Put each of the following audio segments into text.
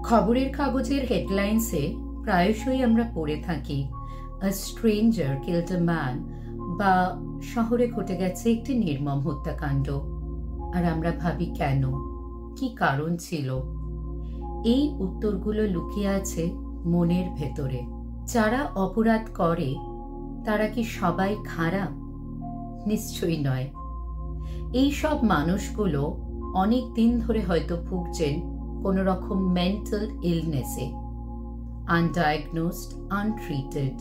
খবরের কাগজের হেডলাইন্সে প্রায়শই আমরা পড়ে থাকি আ স্ট্রেঞ্জার কিলড আ ম্যান, বা শহরে ঘটে গেছে একটি নির্মম হত্যাকাণ্ড। আর আমরা ভাবি কেন, কি কারণ ছিল? এই উত্তরগুলো লুকিয়ে আছে মনের ভেতরে। যারা অপরাধ করে তারা কি সবাই খারাপ? নিশ্চয়ই নয়। এই সব মানুষগুলো অনেক দিন ধরে হয়তো ভুগছেন কোনো রকম mental ইলনেসে, undiagnosed, untreated,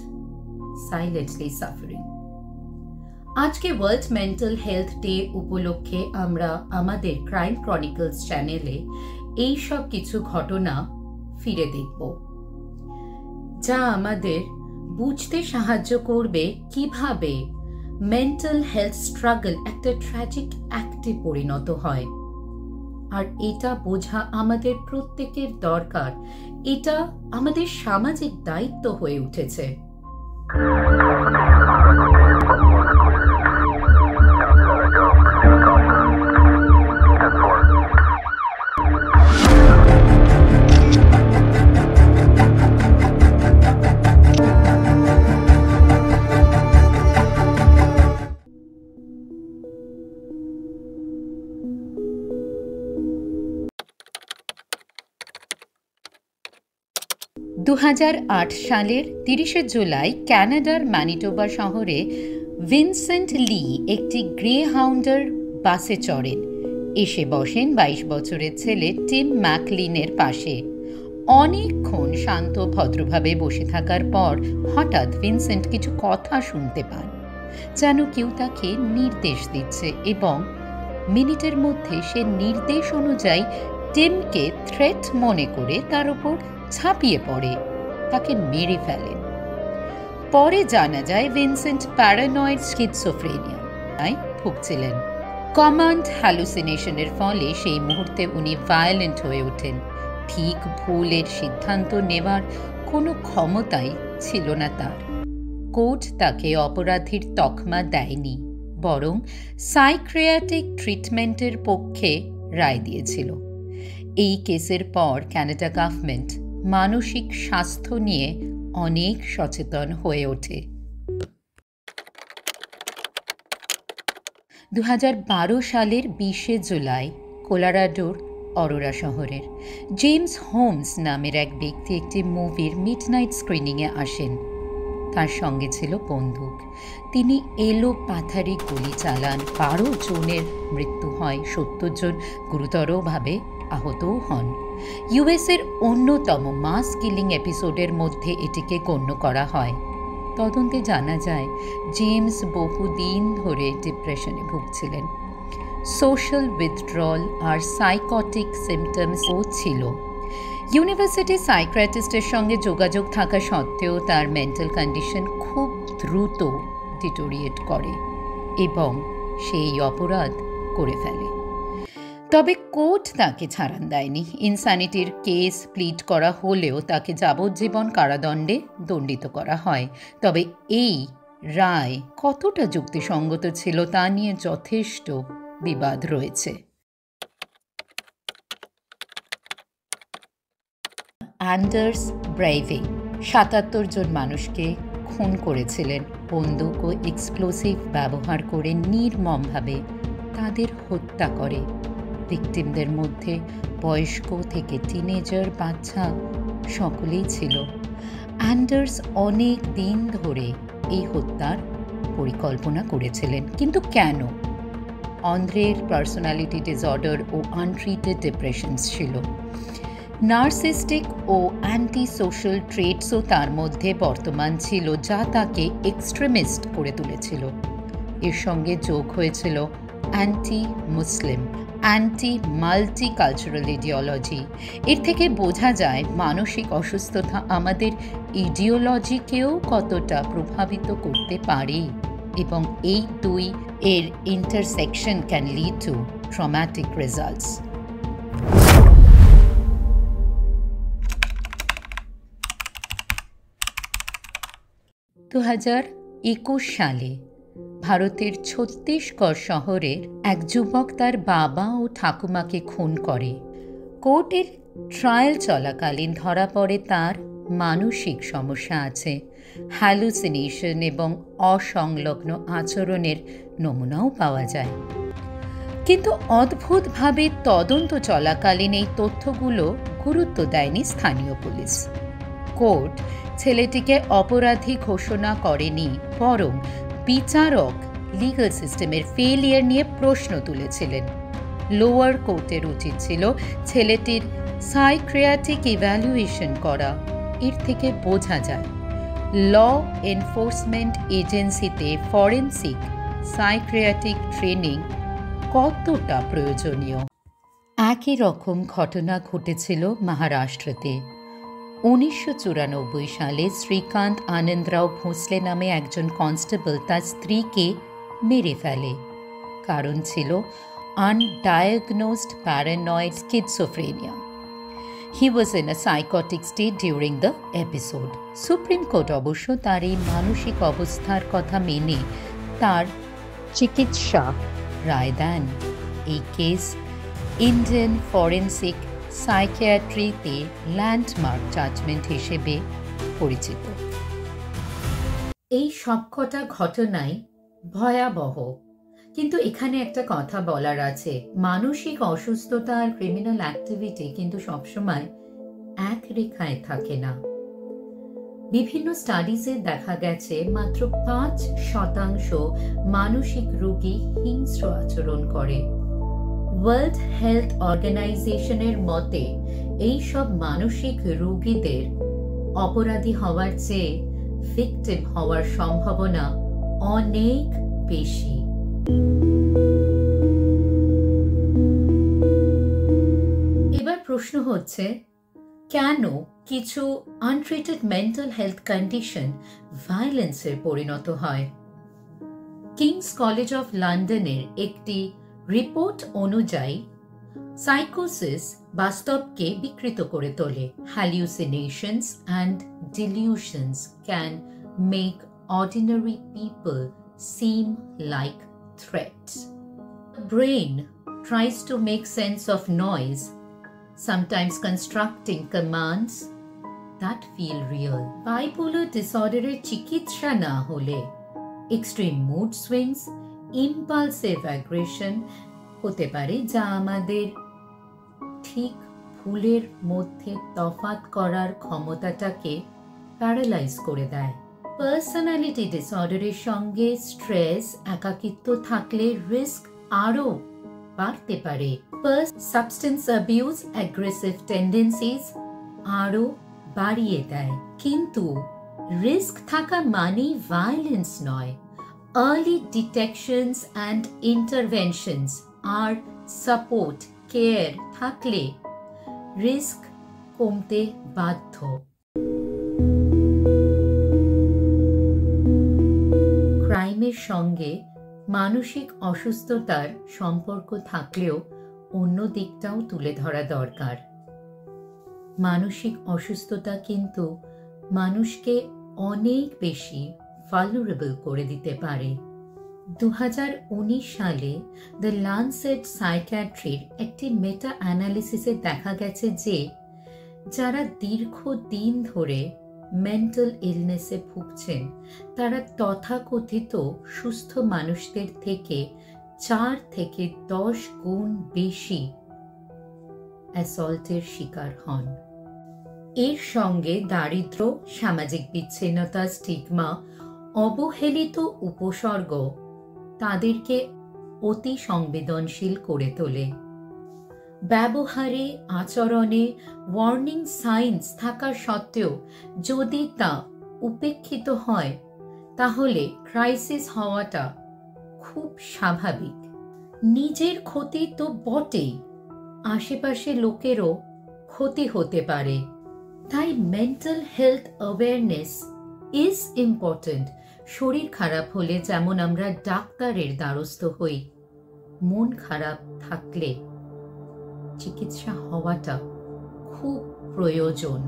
silently suffering. আজকে ওয়ার্ল্ড মেন্টাল হেলথ ডে উপলক্ষে আমরা আমাদের ক্রাইম ক্রনিকলস চ্যানেলে এই সব কিছু ঘটনা ফিরে দেখব, যা আমাদের বুঝতে সাহায্য করবে কিভাবে মেন্টাল হেলথ স্ট্রাগল একটা ট্র্যাজিক অ্যাক্টে পরিণত হয়। আর এটা বোঝা আমাদের প্রত্যেকের দরকার। এটা আমাদের সামাজিক দায়িত্ব হয়ে উঠেছে। 2008 সালের 30শে জুলাই কানাডার ম্যানিটোবা শহরে ভিনসেন্ট লি একটি গ্রে হাউন্ডার বাসে চড়েন। এসে বসেন 22 বছরের ছেলে টিম ম্যাকলিনের পাশে। অনেকক্ষণ শান্ত ভদ্রভাবে বসে থাকার পর হঠাৎ ভিনসেন্ট কিছু কথা শুনতে পান, যেন কেউ তাকে নির্দেশ দিচ্ছে, এবং মিনিটের মধ্যে সে নির্দেশ অনুযায়ী টিমকে থ্রেট মনে করে তার উপর ঝাঁপিয়ে পড়ে, তাকে মেরে ফেলেন। পরে জানা যায় ভিনসেন্ট প্যারানয়েড স্কিজোফ্রেনিয়ায় ভুগছিলেন। কমান্ড হ্যালুসিনেশনের ফলে সেই মুহূর্তে উনি ভায়োলেন্ট হয়ে ওঠেন। ঠিক ভুলের সিদ্ধান্ত নেওয়ার কোনো ক্ষমতাই ছিল না তার। কোর্ট তাকে অপরাধীর তকমা দেয়নি, বরং সাইকিয়াট্রিক ট্রিটমেন্টের পক্ষে রায় দিয়েছিল। এই কেসের পর কানাডা গভর্নমেন্ট মানসিক স্বাস্থ্য নিয়ে অনেক সচেতন হয়ে ওঠে। 2012 সালের 20শে জুলাই কলোরাডোর অরোরা শহরের জেমস হোমস নামের এক ব্যক্তি একটি মুভির মিডনাইট স্ক্রিনিংয়ে আসেন। তার সঙ্গে ছিল বন্দুক। তিনি এলোপাথারি গুলি চালান। 12 জনের মৃত্যু হয়, 70 জন গুরুতরভাবে আহতও হন। ইউএসের অন্যতম মাস কিলিং এপিসোডের মধ্যে এটিকে গণ্য করা হয়। তদন্তে জানা যায় জেমস বহুদিন ধরে ডিপ্রেশনে ভুগছিলেন। সোশ্যাল উইথড্রল আর সাইকোটিক সিমটমসও ছিল। ইউনিভার্সিটি সাইকিয়াট্রিস্টের সঙ্গে যোগাযোগ থাকা সত্ত্বেও তার মেন্টাল কন্ডিশন খুব দ্রুত ডিটোরিয়েট করে এবং সেই অপরাধ করে ফেলে। তবে কোর্ট তাকে ছাড়ান দেয়নি। ইনস্যানিটির কেস প্লিড করা হলেও তাকে যাবজ্জীবন কারাদণ্ডে দণ্ডিত করা হয়। তবে এই রায় কতটা যুক্তিসঙ্গত ছিল তা নিয়ে যথেষ্ট বিবাদ রয়েছে। অ্যান্ডার্স ব্রেইভে 77 জন মানুষকে খুন করেছিলেন। বন্দুক ও এক্সপ্লোসিভ ব্যবহার করে নির্মমভাবে তাদের হত্যা করে। ভিকটিমদের মধ্যে বয়স্ক থেকে টিনেজার, বাচ্চা সকলেই ছিল। অ্যান্ডার্স অনেক দিন ধরে এই হত্যার পরিকল্পনা করেছিলেন, কিন্তু কেন? অন্ধ্রের পার্সোনালিটি ডিসঅর্ডার ও আনট্রিটেড ডিপ্রেশনস ছিল। নার্সিস্টিক ও অ্যান্টি সোশ্যাল ট্রেটসও তার মধ্যে বর্তমান ছিল, যা তাকে এক্সট্রিমিস্ট করে তুলেছিল। এর সঙ্গে যোগ হয়েছিল অ্যান্টি মুসলিম, অ্যান্টি মাল্টিকালচারাল ইডিওলজি। এর থেকে বোঝা যায় মানসিক অসুস্থতা আমাদের ইডিওলজিকেও কতটা প্রভাবিত করতে পারে, এবং এই দুই এর intersection can lead to traumatic results. 2021 সালে ভারতের ছত্তিশগড় শহরের এক যুবক তার বাবা ও ঠাকুমাকে খুন করে। কোর্টের ট্রায়াল চলাকালীন ধরা পড়ে তার মানসিক সমস্যা আছে। হ্যালুসিনেশন এবং অসংলগ্ন আচরণের নমুনাও পাওয়া যায়। কিন্তু অদ্ভুতভাবে তদন্ত চলাকালীন এই তথ্যগুলো গুরুত্ব দেয়নি স্থানীয় পুলিশ। কোর্ট ছেলেটিকে অপরাধী ঘোষণা করেনি, বরং বিচারক লিগ্যাল সিস্টেমের ফেলিয়ার নিয়ে প্রশ্ন তুলেছিলেন। লোয়ার কোর্টের উচিত ছিল ছেলেটির সাইকিয়াট্রিক ইভ্যালুয়েশন করা। এর থেকে বোঝা যায় ল এনফোর্সমেন্ট এজেন্সিতে ফরেনসিক সাইকিয়াট্রিক ট্রেনিং কতটা প্রয়োজনীয়। একই রকম ঘটনা ঘটেছিল মহারাষ্ট্রতে। 1994 সালে শ্রীকান্ত আনন্দরাও ভোঁসলে নামে একজন কনস্টেবল তার স্ত্রীকে মেরে ফেলে। কারণ ছিল undiagnosed paranoid schizophrenia. He was in a psychotic state during the episode. Supreme court অবশ্য তার এই মানসিক অবস্থার কথা মেনে তার চিকিৎসা রায় দেন। এই কেস ইন্ডিয়ান ফরেন্সিক সাইকিয়াট্রিতে ল্যান্ডমার্ক জাজমেন্ট হিসেবে পরিচিত। এই সবকটা ঘটনাই ভয়াবহ, কিন্তু এখানে একটা কথা বলার আছে। মানসিক অসুস্থতা আর ক্রিমিনাল অ্যাক্টিভিটি কিন্তু সবসময় এক রেখায় থাকে না। বিভিন্ন স্টাডিজে দেখা গেছে মাত্র 5% মানসিক রোগী হিংস্র আচরণ করে। ওয়ার্ল্ড হেলথ অর্গানাইজেশনের মতে এই সব মানসিক রোগীদের অপরাধী হওয়ার চেয়ে ভিকটিম হওয়ার সম্ভাবনা অনেক বেশি। এবার প্রশ্ন হচ্ছে, কেন কিছু আনট্রিটেড মেন্টাল হেলথ কন্ডিশন ভায়োলেন্সের পরিণত হয়? কিংস কলেজ অফ লন্ডনের একটি রিপোর্ট অনুযায়ী সাইকোসিস বাস্তবকে বিকৃত করে তোলে। Hallucinations and delusions can make ordinary people seem like threats. The brain tries to make sense of noise, sometimes constructing commands that feel real. Bipolar disorder চিকিৎসা না হলে extreme mood swings, impulsive aggression হতে পারে, যা আমাদের ঠিক ভুলের মধ্যে তফাৎ করার ক্ষমতাটাকে প্যারালাইজ করে দেয়। পার্সোনালিটি ডিসঅর্ডারের সঙ্গে স্ট্রেস, একাকিত্ব থাকলে রিস্ক আরও বাড়তে পারে। সাবস্টেন্স অ্যাবিউজ, অ্যাগ্রেসিভ টেন্ডেন্সিজ আরও বাড়িয়ে দেয়। কিন্তু রিস্ক থাকা মানেই ভায়োলেন্স নয়। আর্লি ডিটেকশনস অ্যান্ড ইন্টারভেনশনস আর সাপোর্ট কেয়ার থাকলে রিস্ক কমতে বাধ্য। ক্রাইমের সঙ্গে মানসিক অসুস্থতার সম্পর্ক থাকলেও অন্য দিকটাও তুলে ধরা দরকার। মানসিক অসুস্থতা কিন্তু মানুষকে অনেক বেশি ভালনারেবল করে দিতে পারে। 2019 সালে দ্য ল্যান্সেট সাইকিয়াট্রির একটি মেটা অ্যানালিসিসে দেখা গেছে যে যারা দীর্ঘদিন ধরে মেন্টাল ইলনেসে ভুগছেন তারা তথাকথিত সুস্থ মানুষদের থেকে 4 থেকে 10 গুণ বেশি অ্যাসল্টের শিকার হন। এর সঙ্গে দারিদ্র্য, সামাজিক বিচ্ছিন্নতা, স্টিগমা, অবহেলিত উপসর্গ তাদেরকে অতি সংবেদনশীল করে তোলে। ব্যবহারে, আচরণে ওয়ার্নিং সাইন্স থাকা সত্ত্বেও যদি তা উপেক্ষিত হয় তাহলে ক্রাইসিস হওয়াটা খুব স্বাভাবিক। নিজের ক্ষতি তো বটেই, আশেপাশে লোকেরও ক্ষতি হতে পারে। তাই mental health awareness is important. শরীর খারাপ হলে যেমন আমরা ডাক্তারের দ্বারস্থ হই, মন খারাপ থাকলে চিকিৎসা হওয়াটা খুব প্রয়োজন।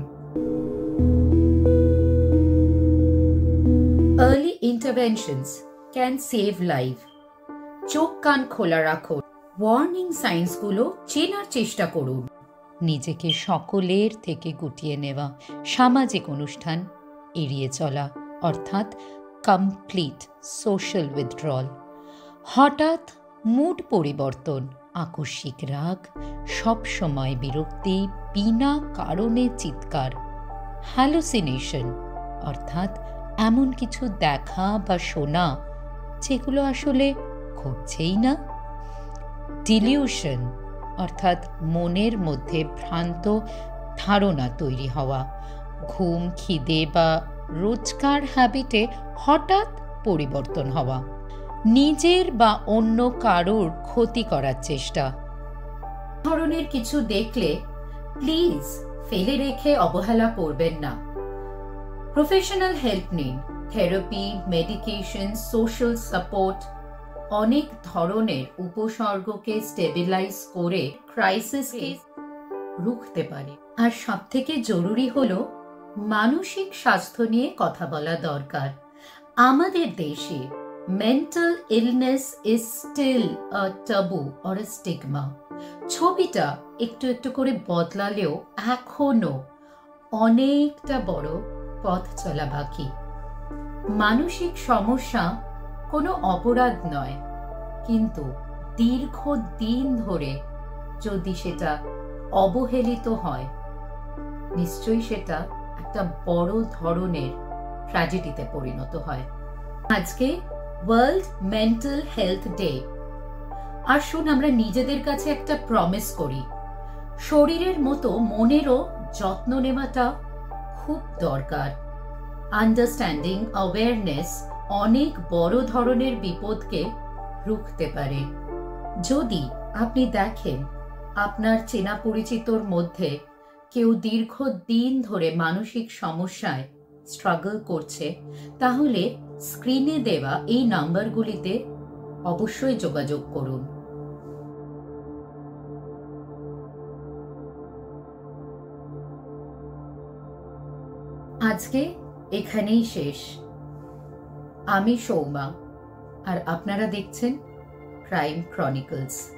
Early interventions can save life. চোখ কান খোলা রাখুন, ওয়ার্নিং সাইন্সগুলো চেনার চেষ্টা করুন। নিজেকে সকলের থেকে গুটিয়ে নেওয়া, সামাজিক অনুষ্ঠান এড়িয়ে চলা, অর্থাৎ কমপ্লিট সোশ্যাল উইথড্রল। হঠাৎ মুড পরিবর্তন, আকস্মিক রাগ, সবসময় বিরক্তি, বিনা কারণে চিৎকার। হ্যালুসিনেশন, অর্থাৎ এমন কিছু দেখা বা শোনা যেগুলো আসলে ঘটছেই না। ডিলিউশন, অর্থাৎ মনের মধ্যে ভ্রান্ত ধারণা তৈরি হওয়া, ঘুম, খিদে বা রোজকার হ্যাবিটে হঠাৎ পরিবর্তন হওয়া, নিজের বা অন্য কারোর ক্ষতি করার চেষ্টা। ধরনের কিছু দেখলে প্লিজ ফেলে রেখে অবহেলা করবেন না। প্রফেশনাল হেল্প নিন। থেরাপি, মেডিকেশন, সোশ্যাল সাপোর্ট অনেক ধরনের উপসর্গকে স্টেবিলাইজ করে ক্রাইসিসকে রুখতে পারে। আর সবথেকে জরুরি হলো মানসিক স্বাস্থ্য নিয়ে কথা বলা দরকার। আমাদের দেশে mental illness is still a taboo or a stigma. ছবিটা একটু একটু করে বদলালেও এখনো অনেকটা বড় পথ চলা বাকি। মানসিক সমস্যা কোনো অপরাধ নয়, কিন্তু দীর্ঘদিন ধরে যদি সেটা অবহেলিত হয়, নিশ্চয়ই সেটা একটা বড় ধরনের ট্র্যাজেডিতে পরিণত হয়। আজকে ওয়ার্ল্ড মেন্টাল হেলথ ডে। আসুন আমরা নিজেদের কাছে একটা প্রমিস করি, শরীরের মতো মনেরও যত্ন নেওয়াটা খুব দরকার। আন্ডারস্ট্যান্ডিং, অ্যাওয়ারনেস অনেক বড় ধরনের বিপদকে রুখতে পারে। যদি আপনি দেখেন আপনার চেনা পরিচিতর মধ্যে কেউ দীর্ঘদিন ধরে মানসিক সমস্যায় স্ট্রাগল করছে, তাহলে স্ক্রিনে দেওয়া এই নাম্বারগুলিতে অবশ্যই যোগাযোগ করুন। আজকে এখানেই শেষ। আমি সৌমা, আর আপনারা দেখছেন ক্রাইম ক্রনিকলস।